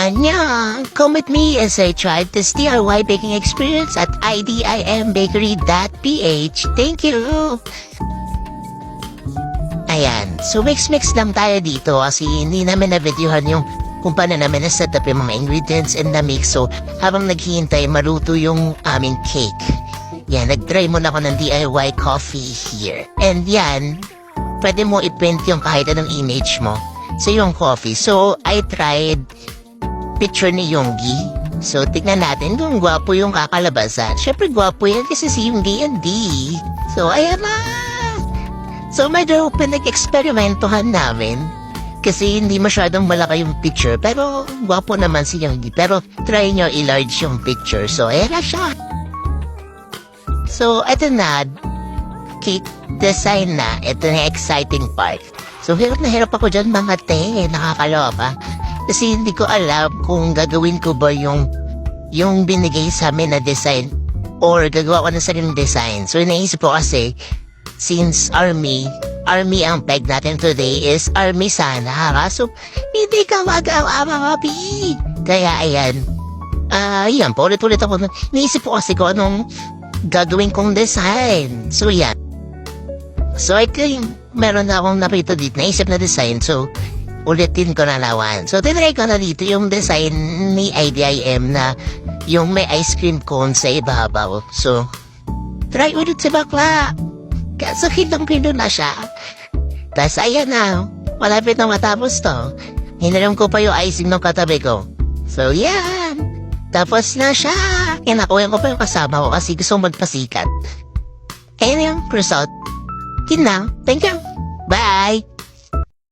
Annyeong! Come with me as I try this DIY baking experience at idimbakery.ph. Thank you! Ayan, so mix-mix lang tayo dito kasi hindi namin na-videohan yung kung paano namin na-set up yung mga ingredients and na-mix. So, habang naghihintay, maluto yung aming cake. Yan, nag-try muna ako ng DIY coffee here. And yan, pwede mo i-print yung kahit anong image mo sa yung coffee. So, I tried picture ni Yoongi. So, tignan natin kung gwapo yung kakalabasan. Siyempre, gwapo yan kasi si Yoongi yan, di. So, ayan na. So, medyo pinag-eksperimentohan namin. Kasi hindi masyadong malaki yung picture. Pero, gwapo naman si Yoongi. Pero, try nyo i-large yung picture. So, ayan na siya. So, eto na. Cake design na. Ito na exciting part. So, hirap na hirap ako dyan mga te. Nakakaloka. Kasi hindi ko alam kung gagawin ko ba yung binigay sa amin na design or gagawa ko na sariling design. So, naisip ko kasi, since army ang peg natin today is army sana. So, hindi ka magawa mga pi. Kaya, ayan. Yan, paulit-ulit ako. Naisip ko kasi kung anong gagawin kong design. So, yan. So, I think meron na akong napito dito. Naisip na design. So, ulitin ko na naman. So, tinry ko na dito yung design ni IDIM na yung may ice cream cone sa ibabaw. So, try ulit si bakla. Kaso kitang-kino na siya. Tapos, ayan na. Malapit na matapos to. Hiniram ko pa yung icing ng katabi ko. So, yan. Tapos na siya. Kinakuha ko pa yung kasama ko kasi gusto magpasikat. Ayan yung result. Yun lang. Thank you. Bye!